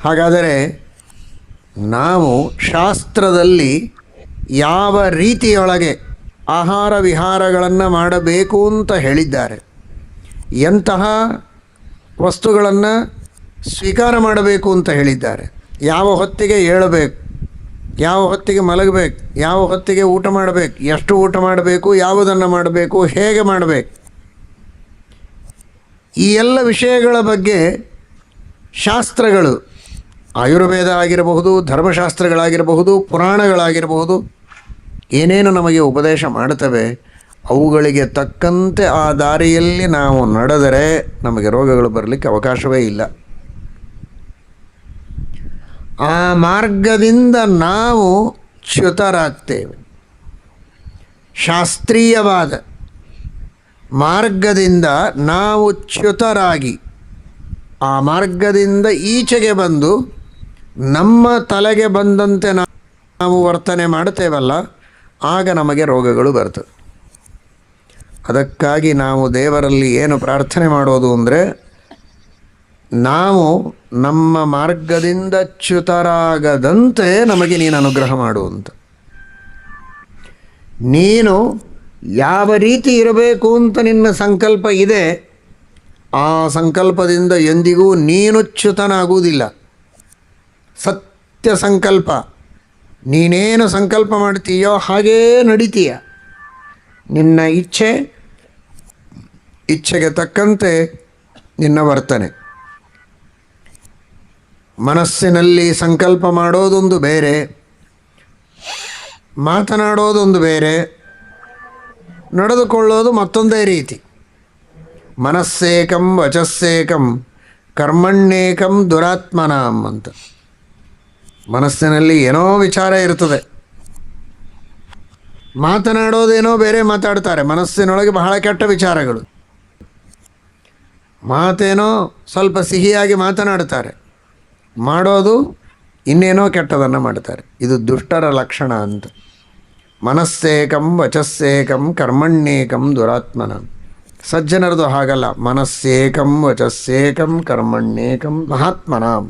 ಹಾಗಾದರೆ ನಾವು ಶಾಸ್ತ್ರದಲ್ಲಿ ಯಾವ ರೀತಿಯೊಳಗೆ ಆಹಾರ ವಿಹಾರಗಳನ್ನು ಮಾಡಬೇಕು ಅಂತ ಹೇಳಿದ್ದಾರೆ, ಎಂತಹ ವಸ್ತುಗಳನ್ನು ಸ್ವೀಕಾರ ಮಾಡಬೇಕು ಅಂತ ಹೇಳಿದ್ದಾರೆ, ಯಾವ ಹೊತ್ತಿಗೆ ಏಳಬೇಕು, ಯಾವ ಹೊತ್ತಿಗೆ ಮಲಗಬೇಕು, ಯಾವ ಹೊತ್ತಿಗೆ ಊಟ ಮಾಡಬೇಕು, ಎಷ್ಟು ಊಟ ಮಾಡಬೇಕು, ಯಾವುದನ್ನು ಮಾಡಬೇಕು, ಹೇಗೆ ಮಾಡಬೇಕು, ಈ ಎಲ್ಲ ವಿಷಯಗಳ ಬಗ್ಗೆ ಶಾಸ್ತ್ರಗಳು, ಆಯುರ್ವೇದ ಆಗಿರಬಹುದು, ಧರ್ಮಶಾಸ್ತ್ರಗಳಾಗಿರಬಹುದು, ಪುರಾಣಗಳಾಗಿರಬಹುದು, ಏನೇನು ನಮಗೆ ಉಪದೇಶ ಮಾಡ್ತವೆ, ಅವುಗಳಿಗೆ ತಕ್ಕಂತೆ ಆ ದಾರಿಯಲ್ಲಿ ನಾವು ನಡೆದರೆ ನಮಗೆ ರೋಗಗಳು ಬರಲಿಕ್ಕೆ ಅವಕಾಶವೇ ಇಲ್ಲ. ಆ ಮಾರ್ಗದಿಂದ ನಾವು ಚ್ಯುತರಾಗ್ತೇವೆ. ಶಾಸ್ತ್ರೀಯವಾದ ಮಾರ್ಗದಿಂದ ನಾವು ಚ್ಯುತರಾಗಿ ಆ ಮಾರ್ಗದಿಂದ ಈಚೆಗೆ ಬಂದು ನಮ್ಮ ತಲೆಗೆ ಬಂದಂತೆ ನಾವು ವರ್ತನೆ ಮಾಡ್ತೇವಲ್ಲ, ಆಗ ನಮಗೆ ರೋಗಗಳು ಬರ್ತದೆ. ಅದಕ್ಕಾಗಿ ನಾವು ದೇವರಲ್ಲಿ ಏನು ಪ್ರಾರ್ಥನೆ ಮಾಡೋದು ಅಂದರೆ, ನಾವು ನಮ್ಮ ಮಾರ್ಗದಿಂದ ಚ್ಯುತರಾಗದಂತೆ ನಮಗೆ ನೀನು ಅನುಗ್ರಹ ಮಾಡುವಂತ. ನೀನು ಯಾವ ರೀತಿ ಇರಬೇಕು ಅಂತ ನಿನ್ನ ಸಂಕಲ್ಪ ಇದೆ, ಆ ಸಂಕಲ್ಪದಿಂದ ಎಂದಿಗೂ ನೀನು ಚ್ಯುತನಾಗುವುದಿಲ್ಲ. ಸತ್ಯ ಸಂಕಲ್ಪ, ನೀನೇನು ಸಂಕಲ್ಪ ಮಾಡ್ತೀಯೋ ಹಾಗೇ ನಡೀತೀಯ. ನಿನ್ನ ಇಚ್ಛೆಗೆ ತಕ್ಕಂತೆ ನಿನ್ನ ವರ್ತನೆ. ಮನಸ್ಸಿನಲ್ಲಿ ಸಂಕಲ್ಪ ಮಾಡೋದೊಂದು ಬೇರೆ, ಮಾತನಾಡೋದೊಂದು ಬೇರೆ, ನಡೆದುಕೊಳ್ಳೋದು ಮತ್ತೊಂದೇ ರೀತಿ. ಮನಸ್ಸೇಕಂ ವಚಸ್ಸೇಕಂ ಕರ್ಮಣ್ಣೇಕಂ ದುರಾತ್ಮನಾಂ ಅಂತ. ಮನಸ್ಸಿನಲ್ಲಿ ಏನೋ ವಿಚಾರ ಇರ್ತದೆ, ಮಾತನಾಡೋದೇನೋ ಬೇರೆ ಮಾತಾಡ್ತಾರೆ. ಮನಸ್ಸಿನೊಳಗೆ ಬಹಳ ಕೆಟ್ಟ ವಿಚಾರಗಳು, ಮಾತೇನೋ ಸ್ವಲ್ಪ ಸಿಹಿಯಾಗಿ ಮಾತನಾಡ್ತಾರೆ, ಮಾಡೋದು ಇನ್ನೇನೋ ಕೆಟ್ಟದನ್ನು ಮಾಡ್ತಾರೆ. ಇದು ದುಷ್ಟರ ಲಕ್ಷಣ ಅಂತ. ಮನಸ್ಸೇಕಂ ವಚಸ್ಸೇಕಂ ಕರ್ಮಣ್ಣೇಕಂ ದುರಾತ್ಮನಾಂ. ಸಜ್ಜನರದು ಹಾಗಲ್ಲ. ಮನಸ್ಸೇಕಂ ವಚಸ್ಸೇಕಂ ಕರ್ಮಣ್ಣೇಕಂ ಮಹಾತ್ಮನಾಂ.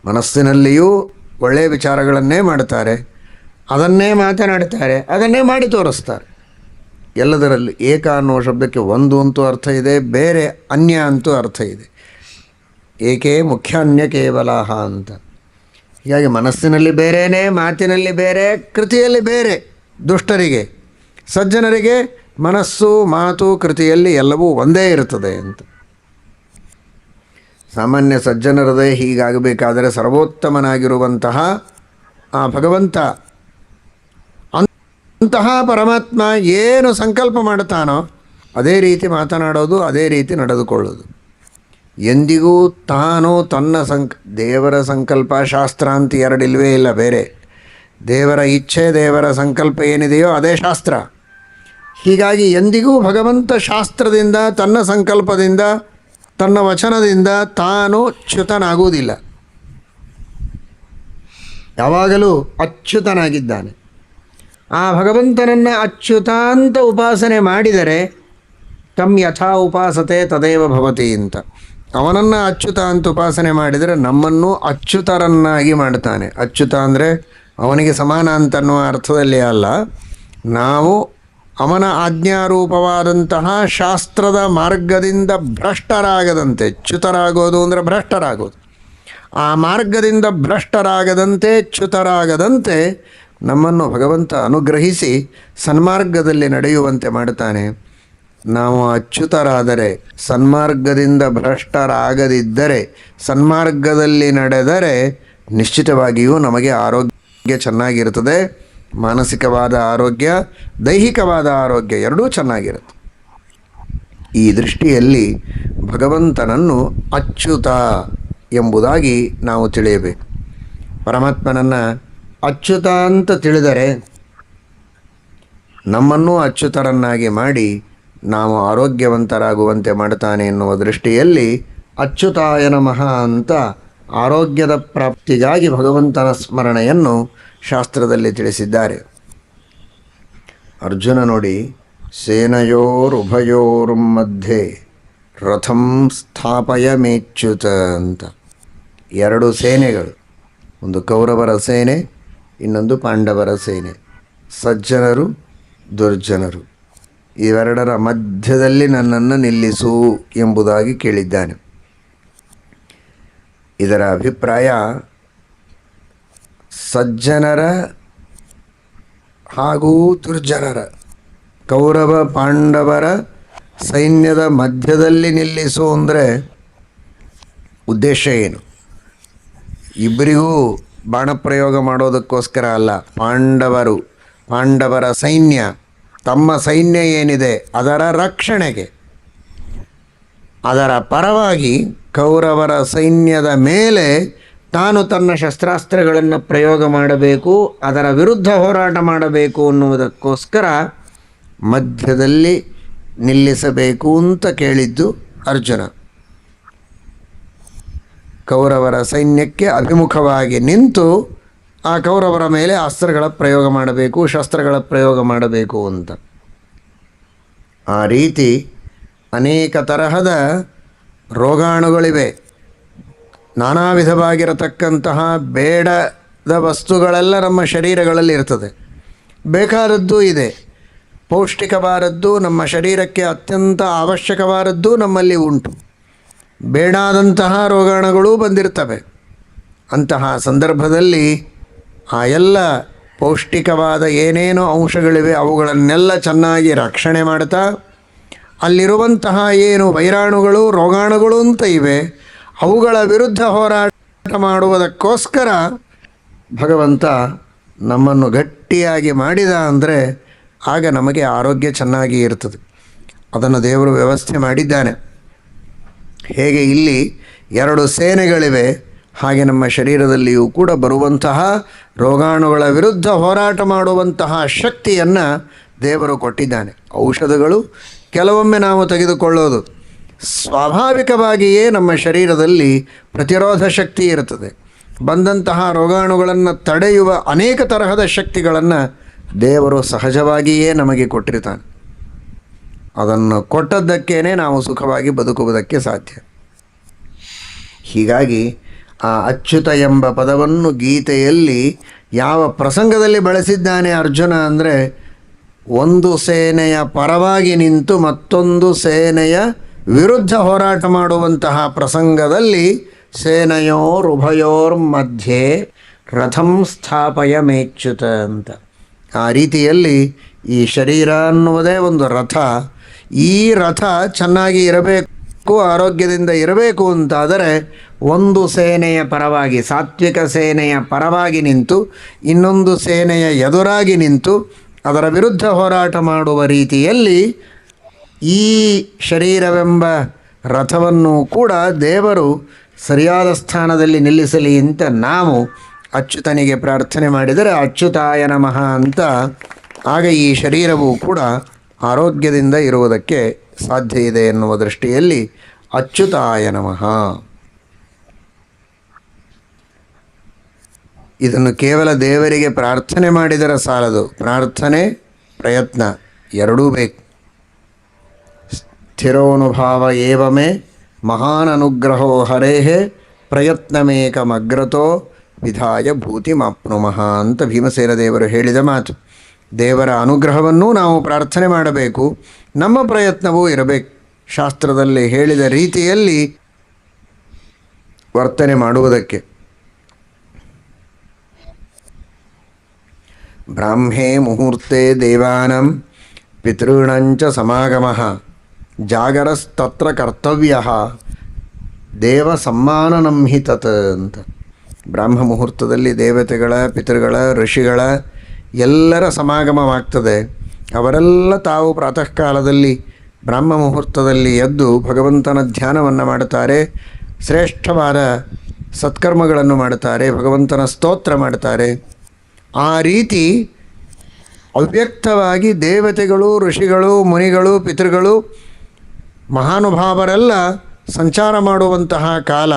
ಮನಸ್ಸಿನಲ್ಲಿಯೂ ಒಳ್ಳೆಯ ವಿಚಾರಗಳನ್ನೇ ಮಾಡ್ತಾರೆ, ಅದನ್ನೇ ಮಾತನಾಡ್ತಾರೆ, ಅದನ್ನೇ ಮಾಡಿ ತೋರಿಸ್ತಾರೆ. ಎಲ್ಲದರಲ್ಲಿ ಏಕ ಅನ್ನೋ ಶಬ್ದಕ್ಕೆ ಒಂದು ಅಂತೂ ಅರ್ಥ ಇದೆ, ಬೇರೆ ಅನ್ಯ ಅಂತೂ ಅರ್ಥ ಇದೆ. ಏಕೆ ಮುಖ್ಯ ಅನ್ಯ ಕೇವಲಹ ಅಂತ. ಹೀಗಾಗಿ ಮನಸ್ಸಿನಲ್ಲಿ ಬೇರೆಯೇ, ಮಾತಿನಲ್ಲಿ ಬೇರೆ, ಕೃತಿಯಲ್ಲಿ ಬೇರೆ. ದುಷ್ಟರಿಗೆ, ಸಜ್ಜನರಿಗೆ ಮನಸ್ಸು ಮಾತು ಕೃತಿಯಲ್ಲಿ ಎಲ್ಲವೂ ಒಂದೇ ಇರುತ್ತದೆ ಅಂತ. ಸಾಮಾನ್ಯ ಸಜ್ಜನರದೇ ಹೀಗಾಗಬೇಕಾದರೆ ಸರ್ವೋತ್ತಮನಾಗಿರುವಂತಹ ಆ ಭಗವಂತ, ಅಂತಹ ಪರಮಾತ್ಮ ಏನು ಸಂಕಲ್ಪ ಮಾಡುತ್ತಾನೋ ಅದೇ ರೀತಿ ಮಾತನಾಡೋದು, ಅದೇ ರೀತಿ ನಡೆದುಕೊಳ್ಳೋದು. ಎಂದಿಗೂ ತಾನು ತನ್ನ ದೇವರ ಸಂಕಲ್ಪ ಶಾಸ್ತ್ರ ಅಂತ ಎರಡಿಲ್ವೇ ಇಲ್ಲ. ಬೇರೆ ದೇವರ ಇಚ್ಛೆ, ದೇವರ ಸಂಕಲ್ಪ ಏನಿದೆಯೋ ಅದೇ ಶಾಸ್ತ್ರ. ಹೀಗಾಗಿ ಎಂದಿಗೂ ಭಗವಂತ ಶಾಸ್ತ್ರದಿಂದ, ತನ್ನ ಸಂಕಲ್ಪದಿಂದ, ತನ್ನ ವಚನದಿಂದ ತಾನು ಚ್ಯುತನಾಗುವುದಿಲ್ಲ. ಯಾವಾಗಲೂ ಅಚ್ಯುತನಾಗಿದ್ದಾನೆ. ಆ ಭಗವಂತನನ್ನು ಅಚ್ಯುತಾಂತ ಉಪಾಸನೆ ಮಾಡಿದರೆ ತಮ್ ಯಥಾ ಉಪಾಸತೆ ತದೇವ ಭವತಿ ಅಂತ. ಅವನನ್ನು ಅಚ್ಯುತ ಅಂತ ಉಪಾಸನೆ ಮಾಡಿದರೆ ನಮ್ಮನ್ನು ಅಚ್ಯುತರನ್ನಾಗಿ ಮಾಡ್ತಾನೆ. ಅಚ್ಯುತ ಅಂದರೆ ಅವನಿಗೆ ಸಮಾನ ಅಂತನ್ನುವ ಅರ್ಥದಲ್ಲಿ ಅಲ್ಲ. ನಾವು ಅವನ ಆಜ್ಞಾರೂಪವಾದಂತಹ ಶಾಸ್ತ್ರದ ಮಾರ್ಗದಿಂದ ಭ್ರಷ್ಟರಾಗದಂತೆ, ಚ್ಯುತರಾಗೋದು ಅಂದರೆ ಭ್ರಷ್ಟರಾಗೋದು, ಆ ಮಾರ್ಗದಿಂದ ಭ್ರಷ್ಟರಾಗದಂತೆ, ಚ್ಯುತರಾಗದಂತೆ ನಮ್ಮನ್ನು ಭಗವಂತ ಅನುಗ್ರಹಿಸಿ ಸನ್ಮಾರ್ಗದಲ್ಲಿ ನಡೆಯುವಂತೆ ಮಾಡುತ್ತಾನೆ. ನಾವು ಅಚ್ಯುತರಾದರೆ, ಸನ್ಮಾರ್ಗದಿಂದ ಭ್ರಷ್ಟರಾಗದಿದ್ದರೆ, ಸನ್ಮಾರ್ಗದಲ್ಲಿ ನಡೆದರೆ ನಿಶ್ಚಿತವಾಗಿಯೂ ನಮಗೆ ಆರೋಗ್ಯ ಚೆನ್ನಾಗಿರುತ್ತದೆ. ಮಾನಸಿಕವಾದ ಆರೋಗ್ಯ, ದೈಹಿಕವಾದ ಆರೋಗ್ಯ ಎರಡೂ ಚೆನ್ನಾಗಿರುತ್ತೆ. ಈ ದೃಷ್ಟಿಯಲ್ಲಿ ಭಗವಂತನನ್ನು ಅಚ್ಯುತ ಎಂಬುದಾಗಿ ನಾವು ತಿಳಿಯಬೇಕು. ಪರಮಾತ್ಮನನ್ನು ಅಚ್ಯುತ ಅಂತ ತಿಳಿದರೆ ನಮ್ಮನ್ನು ಅಚ್ಯುತರನ್ನಾಗಿ ಮಾಡಿ ನಾವು ಆರೋಗ್ಯವಂತರಾಗುವಂತೆ ಮಾಡ್ತಾನೆ ಎನ್ನುವ ದೃಷ್ಟಿಯಲ್ಲಿ ಅಚ್ಯುತಾಯ ನಮಃ ಅಂತ ಆರೋಗ್ಯದ ಪ್ರಾಪ್ತಿಗಾಗಿ ಭಗವಂತನ ಸ್ಮರಣೆಯನ್ನು ಶಾಸ್ತ್ರದಲ್ಲಿ ಅರ್ಜುನ ನೋಡಿ, ಸೇನಯೋರುಭಯೋರ್ಮಧ್ಯೆ ರಥಂ ಸ್ಥಾಪಯ ಮೇಚ್ಯುತ ಅಂತ. ಎರಡು ಸೇನೆಗಳು, ಒಂದು ಕೌರವರ ಸೇನೆ, ಇನ್ನೊಂದು ಪಾಂಡವರ ಸೇನೆ. ಸಜ್ಜನರು ದುರ್ಜನರು ಇವೆರಡರ ಮಧ್ಯದಲ್ಲಿ ನನ್ನನ್ನು ನಿಲ್ಲಿಸು ಎಂಬುದಾಗಿ ಕೇಳಿದ್ದಾನೆ. ಇದರ ಅಭಿಪ್ರಾಯ ಸಜ್ಜನರ ಹಾಗೂ ದುರ್ಜನರ, ಕೌರವ ಪಾಂಡವರ ಸೈನ್ಯದ ಮಧ್ಯದಲ್ಲಿ ನಿಲ್ಲಿಸು ಅಂದರೆ ಉದ್ದೇಶ ಏನು? ಇಬ್ಬರಿಗೂ ಬಾಣಪ್ರಯೋಗ ಮಾಡೋದಕ್ಕೋಸ್ಕರ ಅಲ್ಲ. ಪಾಂಡವರ ಸೈನ್ಯ, ತಮ್ಮ ಸೈನ್ಯ ಏನಿದೆ ಅದರ ರಕ್ಷಣೆಗೆ, ಅದರ ಪರವಾಗಿ ಕೌರವರ ಸೈನ್ಯದ ಮೇಲೆ ತಾನು ತನ್ನ ಶಸ್ತ್ರಾಸ್ತ್ರಗಳನ್ನು ಪ್ರಯೋಗ ಮಾಡಬೇಕು, ಅದರ ವಿರುದ್ಧ ಹೋರಾಟ ಮಾಡಬೇಕು ಅನ್ನುವುದಕ್ಕೋಸ್ಕರ ಮಧ್ಯದಲ್ಲಿ ನಿಲ್ಲಿಸಬೇಕು ಅಂತ ಕೇಳಿದ್ದು ಅರ್ಜುನ. ಕೌರವರ ಸೈನ್ಯಕ್ಕೆ ಅಭಿಮುಖವಾಗಿ ನಿಂತು ಆ ಕೌರವರ ಮೇಲೆ ಅಸ್ತ್ರಗಳ ಪ್ರಯೋಗ ಮಾಡಬೇಕು, ಶಸ್ತ್ರಗಳ ಪ್ರಯೋಗ ಮಾಡಬೇಕು ಅಂತ. ಆ ರೀತಿ ಅನೇಕ ತರಹದ ರೋಗಾಣುಗಳಿವೆ. ನಾನಾ ವಿಧವಾಗಿರತಕ್ಕಂತಹ ಬೇಡದ ವಸ್ತುಗಳೆಲ್ಲ ನಮ್ಮ ಶರೀರಗಳಲ್ಲಿ ಇರ್ತದೆ. ಬೇಕಾದದ್ದು ಇದೆ, ಪೌಷ್ಟಿಕವಾದದ್ದು, ನಮ್ಮ ಶರೀರಕ್ಕೆ ಅತ್ಯಂತ ಅವಶ್ಯಕವಾದದ್ದು ನಮ್ಮಲ್ಲಿ ಉಂಟು. ಬೇಡಾದಂತಹ ರೋಗಾಣುಗಳು ಬಂದಿರ್ತವೆ. ಅಂತಹ ಸಂದರ್ಭದಲ್ಲಿ ಆ ಎಲ್ಲ ಪೌಷ್ಟಿಕವಾದ ಏನೇನೋ ಅಂಶಗಳಿವೆ ಅವುಗಳನ್ನೆಲ್ಲ ಚೆನ್ನಾಗಿ ರಕ್ಷಣೆ ಮಾಡ್ತಾ, ಅಲ್ಲಿರುವಂತಹ ಏನು ವೈರಾಣುಗಳು ರೋಗಾಣುಗಳು ಅಂತ ಇವೆ ಅವುಗಳ ವಿರುದ್ಧ ಹೋರಾಟ ಮಾಡುವುದಕ್ಕೋಸ್ಕರ ಭಗವಂತ ನಮ್ಮನ್ನು ಗಟ್ಟಿಯಾಗಿ ಮಾಡಿದ ಅಂದರೆ ಆಗ ನಮಗೆ ಆರೋಗ್ಯ ಚೆನ್ನಾಗಿ ಇರ್ತದೆ. ಅದನ್ನು ದೇವರು ವ್ಯವಸ್ಥೆ ಮಾಡಿದ್ದಾನೆ. ಹೇಗೆ ಇಲ್ಲಿ ಎರಡು ಸೇನೆಗಳಿವೆ, ಹಾಗೆ ನಮ್ಮ ಶರೀರದಲ್ಲಿಯೂ ಕೂಡ ಬರುವಂತಹ ರೋಗಾಣುಗಳ ವಿರುದ್ಧ ಹೋರಾಟ ಮಾಡುವಂತಹ ಶಕ್ತಿಯನ್ನು ದೇವರು ಕೊಟ್ಟಿದ್ದಾನೆ. ಔಷಧಗಳು ಕೆಲವೊಮ್ಮೆ ನಾವು ತೆಗೆದುಕೊಳ್ಳೋದು ಸ್ವಾಭಾವಿಕವಾಗಿಯೇ ನಮ್ಮ ಶರೀರದಲ್ಲಿ ಪ್ರತಿರೋಧ ಶಕ್ತಿ ಇರುತ್ತದೆ. ಬಂದಂತಹ ರೋಗಾಣುಗಳನ್ನು ತಡೆಯುವ ಅನೇಕ ತರಹದ ಶಕ್ತಿಗಳನ್ನು ದೇವರು ಸಹಜವಾಗಿಯೇ ನಮಗೆ ಕೊಟ್ಟಿರ್ತಾನೆ. ಅದನ್ನು ಕೊಟ್ಟದ್ದಕ್ಕೇ ನಾವು ಸುಖವಾಗಿ ಬದುಕುವುದಕ್ಕೆ ಸಾಧ್ಯ. ಹೀಗಾಗಿ ಆ ಅಚ್ಯುತ ಎಂಬ ಪದವನ್ನು ಗೀತೆಯಲ್ಲಿ ಯಾವ ಪ್ರಸಂಗದಲ್ಲಿ ಬಳಸಿದ್ದಾನೆ ಅರ್ಜುನ ಅಂದರೆ, ಒಂದು ಸೇನೆಯ ಪರವಾಗಿ ನಿಂತು ಮತ್ತೊಂದು ಸೇನೆಯ ವಿರುದ್ಧ ಹೋರಾಟ ಮಾಡುವಂತಹ ಪ್ರಸಂಗದಲ್ಲಿ ಸೇನೆಯೋರುಭಯೋರ್ ಮಧ್ಯೆ ರಥಂ ಸ್ಥಾಪಯ ಮೇಚ್ಯುತ ಅಂತ. ಆ ರೀತಿಯಲ್ಲಿ ಈ ಶರೀರ ಅನ್ನುವುದೇ ಒಂದು ರಥ. ಈ ರಥ ಚೆನ್ನಾಗಿ ಇರಬೇಕು, ಆರೋಗ್ಯದಿಂದ ಇರಬೇಕು ಅಂತಾದರೆ ಒಂದು ಸೇನೆಯ ಪರವಾಗಿ, ಸಾತ್ವಿಕ ಸೇನೆಯ ಪರವಾಗಿ ನಿಂತು ಇನ್ನೊಂದು ಸೇನೆಯ ಎದುರಾಗಿ ನಿಂತು ಅದರ ವಿರುದ್ಧ ಹೋರಾಟ ಮಾಡುವ ರೀತಿಯಲ್ಲಿ ಈ ಶರೀರವೆಂಬ ರಥವನ್ನು ಕೂಡ ದೇವರು ಸರಿಯಾದ ಸ್ಥಾನದಲ್ಲಿ ನಿಲ್ಲಿಸಲಿ ಅಂತ ನಾವು ಅಚ್ಯುತನಿಗೆ ಪ್ರಾರ್ಥನೆ ಮಾಡಿದರೆ ಅಚ್ಯುತಾಯ ನಮಃ ಅಂತ ಆಗ ಈ ಶರೀರವು ಕೂಡ ಆರೋಗ್ಯದಿಂದ ಇರುವುದಕ್ಕೆ ಸಾಧ್ಯ ಇದೆ ಎನ್ನುವ ದೃಷ್ಟಿಯಲ್ಲಿ ಅಚ್ಯುತಾಯ ನಮಃ. ಇದನ್ನು ಕೇವಲ ದೇವರಿಗೆ ಪ್ರಾರ್ಥನೆ ಮಾಡಿದರೆ ಸಾಲದು, ಪ್ರಾರ್ಥನೆ ಪ್ರಯತ್ನ ಎರಡೂ ಬೇಕು. ಸ್ಥಿರೋನುಭಾವ ಏವಮೇ ಮಹಾನ್ ಅನುಗ್ರಹೋ ಹರೇಹೇ ಪ್ರಯತ್ನಮೇಕಮಗ್ರತೋ ವಿಧಾಯ ಭೂತಿಮಾಪ್ನುಮಃ ಅಂತ ಭೀಮಸೇನ ದೇವರು ಹೇಳಿದ ಮಾತು. ದೇವರ ಅನುಗ್ರಹವನ್ನೂ ನಾವು ಪ್ರಾರ್ಥನೆ ಮಾಡಬೇಕು, ನಮ್ಮ ಪ್ರಯತ್ನವೂ ಇರಬೇಕು. ಶಾಸ್ತ್ರದಲ್ಲಿ ಹೇಳಿದ ರೀತಿಯಲ್ಲಿ ವರ್ತನೆ ಮಾಡುವುದಕ್ಕೆ. ಬ್ರಾಹ್ಮೇ ಮುಹೂರ್ತೆ ದೇವಾನಂ ಪಿತॄಣಂಚ ಸಮಾಗಮಃ ಜಾಗರಸ್ತತ್ರ ಕರ್ತವ್ಯ ದೇವ ಸಮ್ಮಾನನಂ ಹಿ ತತ್ ಅಂತ. ಬ್ರಾಹ್ಮ ಮುಹೂರ್ತದಲ್ಲಿ ದೇವತೆಗಳ, ಪಿತೃಗಳ, ಋಷಿಗಳ ಎಲ್ಲರ ಸಮಾಗಮವಾಗ್ತದೆ. ಅವರೆಲ್ಲ ತಾವು ಪ್ರಾತಃ ಕಾಲದಲ್ಲಿ ಬ್ರಾಹ್ಮ ಮುಹೂರ್ತದಲ್ಲಿ ಎದ್ದು ಭಗವಂತನ ಧ್ಯಾನವನ್ನು ಮಾಡುತ್ತಾರೆ, ಶ್ರೇಷ್ಠವಾದ ಸತ್ಕರ್ಮಗಳನ್ನು ಮಾಡುತ್ತಾರೆ, ಭಗವಂತನ ಸ್ತೋತ್ರ ಮಾಡುತ್ತಾರೆ. ಆ ರೀತಿ ಅವ್ಯಕ್ತವಾಗಿ ದೇವತೆಗಳು, ಋಷಿಗಳು, ಮುನಿಗಳು, ಪಿತೃಗಳು, ಮಹಾನುಭಾವರೆಲ್ಲ ಸಂಚಾರ ಮಾಡುವಂತಹ ಕಾಲ.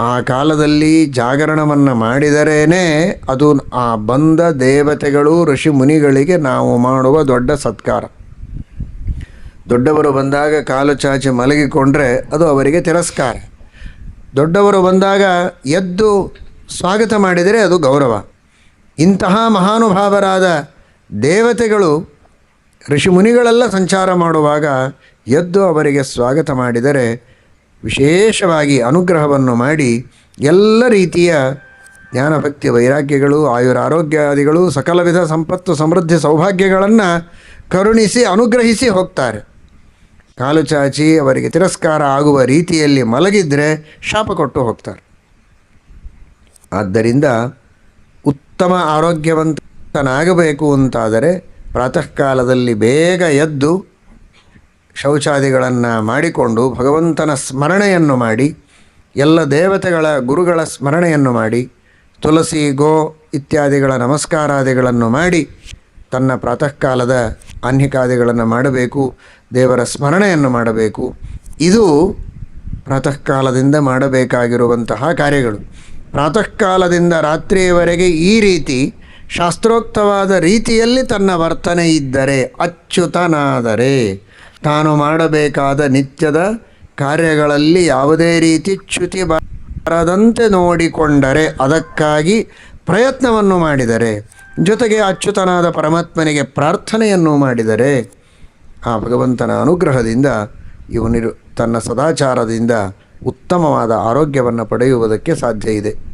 ಆ ಕಾಲದಲ್ಲಿ ಜಾಗರಣವನ್ನು ಮಾಡಿದರೇ ಅದು ಆ ಬಂದ ದೇವತೆಗಳು, ಋಷಿ ಮುನಿಗಳಿಗೆ ನಾವು ಮಾಡುವ ದೊಡ್ಡ ಸತ್ಕಾರ. ದೊಡ್ಡವರು ಬಂದಾಗ ಕಾಲು ಚಾಚಿ ಮಲಗಿಕೊಂಡ್ರೆ ಅದು ಅವರಿಗೆ ತಿರಸ್ಕಾರ. ದೊಡ್ಡವರು ಬಂದಾಗ ಎದ್ದು ಸ್ವಾಗತ ಮಾಡಿದರೆ ಅದು ಗೌರವ. ಇಂತಹ ಮಹಾನುಭಾವರಾದ ದೇವತೆಗಳು ಋಷಿಮುನಿಗಳೆಲ್ಲ ಸಂಚಾರ ಮಾಡುವಾಗ ಎದ್ದು ಅವರಿಗೆ ಸ್ವಾಗತ ಮಾಡಿದರೆ ವಿಶೇಷವಾಗಿ ಅನುಗ್ರಹವನ್ನು ಮಾಡಿ ಎಲ್ಲ ರೀತಿಯ ಜ್ಞಾನಭಕ್ತಿ ವೈರಾಗ್ಯಗಳು ಆಯುರಾರೋಗ್ಯಾದಿಗಳು ಸಕಲ ವಿಧ ಸಂಪತ್ತು ಸಮೃದ್ಧಿ ಸೌಭಾಗ್ಯಗಳನ್ನು ಕರುಣಿಸಿ ಅನುಗ್ರಹಿಸಿ ಹೋಗ್ತಾರೆ. ಕಾಲು ಚಾಚಿ ಅವರಿಗೆ ತಿರಸ್ಕಾರ ಆಗುವ ರೀತಿಯಲ್ಲಿ ಮಲಗಿದರೆ ಶಾಪ ಕೊಟ್ಟು ಹೋಗ್ತಾರೆ. ಆದ್ದರಿಂದ ಉತ್ತಮ ಆರೋಗ್ಯವಂತನಾಗಬೇಕು ಅಂತಾದರೆ ಪ್ರಾತಃ ಕಾಲದಲ್ಲಿ ಬೇಗ ಎದ್ದು ಶೌಚಾದಿಗಳನ್ನು ಮಾಡಿಕೊಂಡು ಭಗವಂತನ ಸ್ಮರಣೆಯನ್ನು ಮಾಡಿ, ಎಲ್ಲ ದೇವತೆಗಳ ಗುರುಗಳ ಸ್ಮರಣೆಯನ್ನು ಮಾಡಿ, ತುಳಸಿ ಗೋ ಇತ್ಯಾದಿಗಳ ನಮಸ್ಕಾರಾದಿಗಳನ್ನು ಮಾಡಿ ತನ್ನ ಪ್ರಾತಃ ಕಾಲದ ಆಹ್ನಿಕಾದಿಗಳನ್ನು ಮಾಡಬೇಕು, ದೇವರ ಸ್ಮರಣೆಯನ್ನು ಮಾಡಬೇಕು. ಇದು ಪ್ರಾತಃ ಕಾಲದಿಂದ ಮಾಡಬೇಕಾಗಿರುವಂತಹ ಕಾರ್ಯಗಳು. ಪ್ರಾತಃ ಕಾಲದಿಂದ ರಾತ್ರಿಯವರೆಗೆ ಈ ರೀತಿ ಶಾಸ್ತ್ರೋಕ್ತವಾದ ರೀತಿಯಲ್ಲಿ ತನ್ನ ವರ್ತನೆ ಇದ್ದರೆ, ಅಚ್ಯುತನಾದರೆ, ತಾನು ಮಾಡಬೇಕಾದ ನಿತ್ಯದ ಕಾರ್ಯಗಳಲ್ಲಿ ಯಾವುದೇ ರೀತಿ ಚ್ಯುತಿ ಬರದಂತೆ ನೋಡಿಕೊಂಡರೆ, ಅದಕ್ಕಾಗಿ ಪ್ರಯತ್ನವನ್ನು ಮಾಡಿದರೆ, ಜೊತೆಗೆ ಅಚ್ಯುತನಾದ ಪರಮಾತ್ಮನಿಗೆ ಪ್ರಾರ್ಥನೆಯನ್ನು ಮಾಡಿದರೆ, ಆ ಭಗವಂತನ ಅನುಗ್ರಹದಿಂದ ಇವನು ತನ್ನ ಸದಾಚಾರದಿಂದ ಉತ್ತಮವಾದ ಆರೋಗ್ಯವನ್ನು ಪಡೆಯುವುದಕ್ಕೆ ಸಾಧ್ಯ ಇದೆ.